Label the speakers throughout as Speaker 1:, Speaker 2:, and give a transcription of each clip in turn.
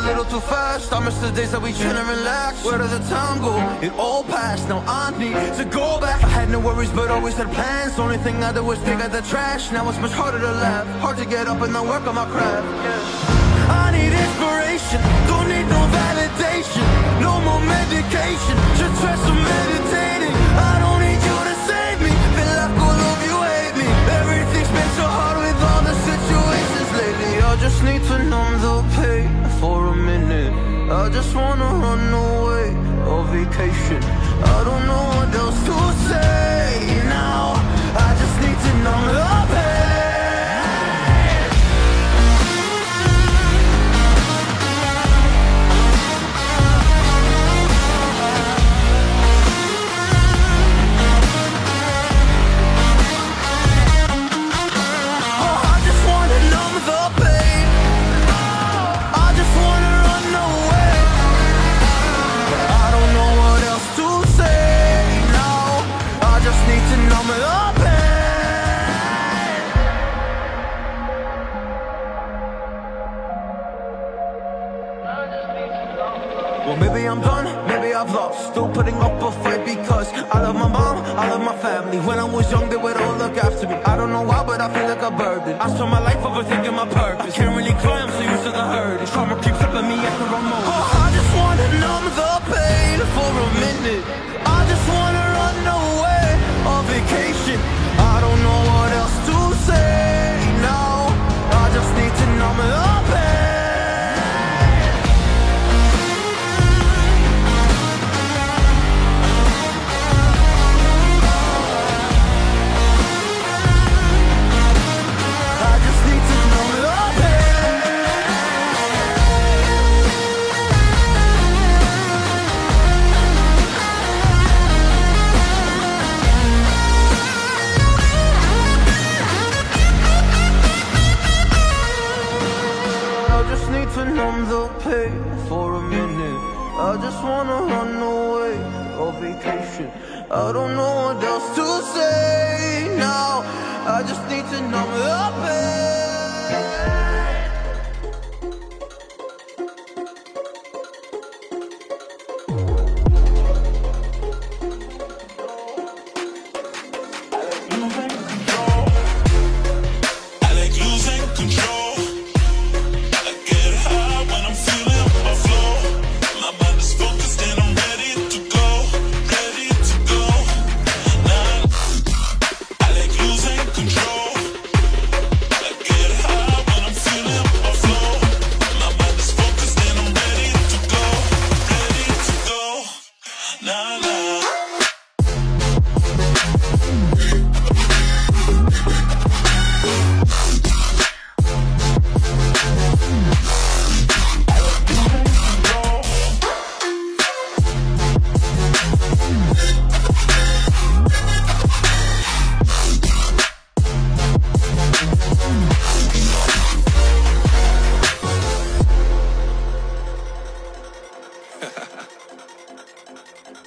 Speaker 1: little too fast. I miss the days that we chill and relax. Where did the time go? It all passed, now I need to go back. I had no worries but always had plans. Only thing I did was dig out the trash. Now it's much harder to laugh, hard to get up and not work on my craft. I need inspiration, don't need no validation. No more medication, just try some meditating. I don't need you to save me, feel like all of you hate me. Everything's been so hard with all the situations lately. I just need to numb the pain for a minute. I just wanna run away on vacation. I don't know what else to say now. I just need to numb the pain. Well, maybe I'm done, maybe I've lost. Still putting up a fight because I love my mom, I love my family. When I was young, they would all look after me. I don't know why, but I feel like a burden. I spend my life overthinking my purpose. Can't really cry, I'm so used to the hurt. Trauma keeps flipping me at the wrong moment. Oh, I just wanna numb the pain for a minute. I just wanna run away on vacation. I don't know what else to say now. I just need to numb the pain. To numb the pain for a minute. I just wanna run away on vacation. I don't know what else to say now. I just need to numb the pain.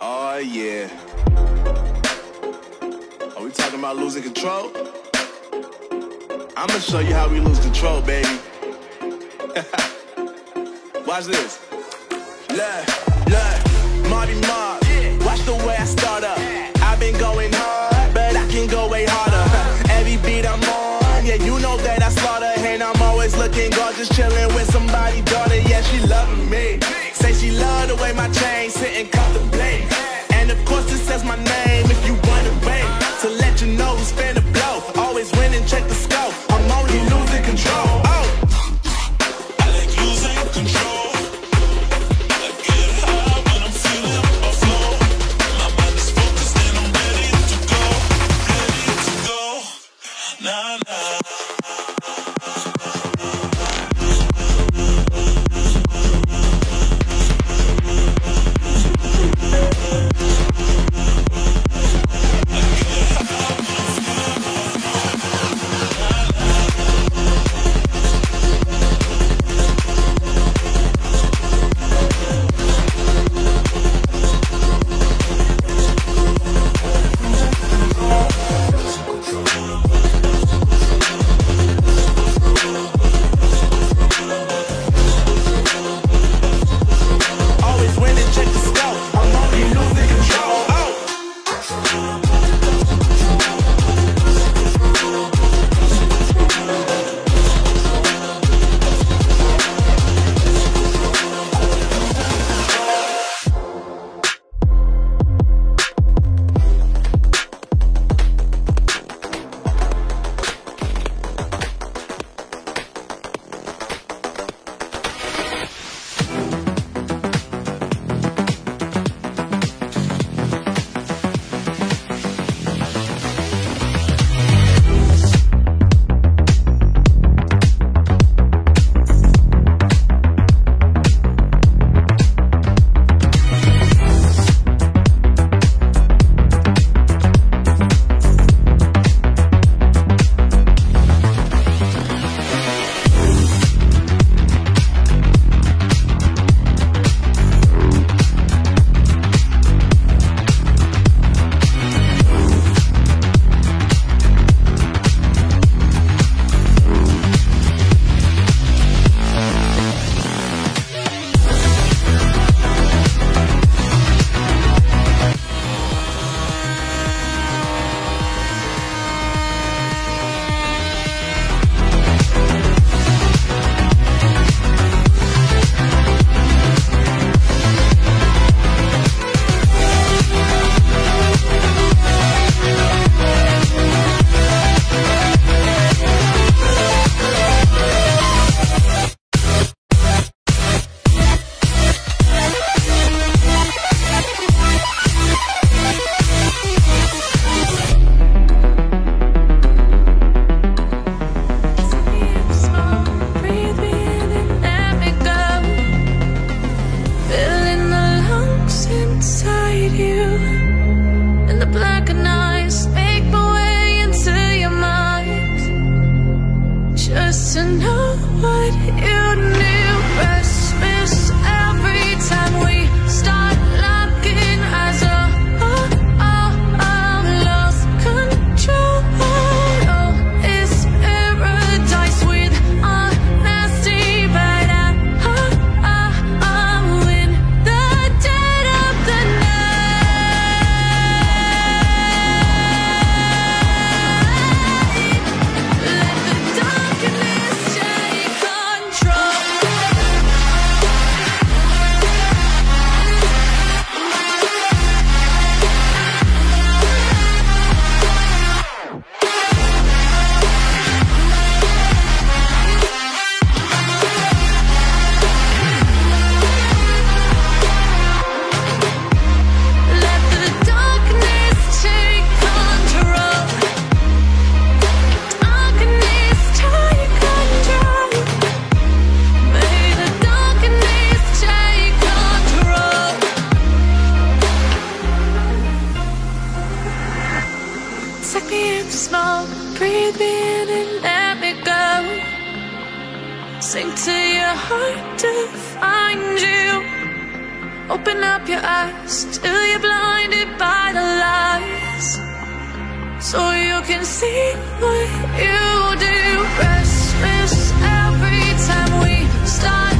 Speaker 2: Oh yeah. Are we talking about losing control? I'ma show you how we lose control, baby. Watch this. Look, Marty Mark. Watch the way I start up. I've been going hard, but I can go way harder. Every beat I'm on, yeah, you know that I slaughter. And I'm always looking gorgeous, chilling with somebody's daughter. Yeah, she loving me. Say she love the way my chain sitting contemplate. And of course it says my name if you wanna wait. To let you know who's finna blow. Always win and check the scope. I'm only losing control. Oh, I like losing control. I get high when I'm feeling a flow. My mind is focused and I'm ready to go. Ready to go. Nah, nah.
Speaker 3: hard to find you. Open up your eyes till you're blinded by the lies, so you can see what you do. Restless every time we start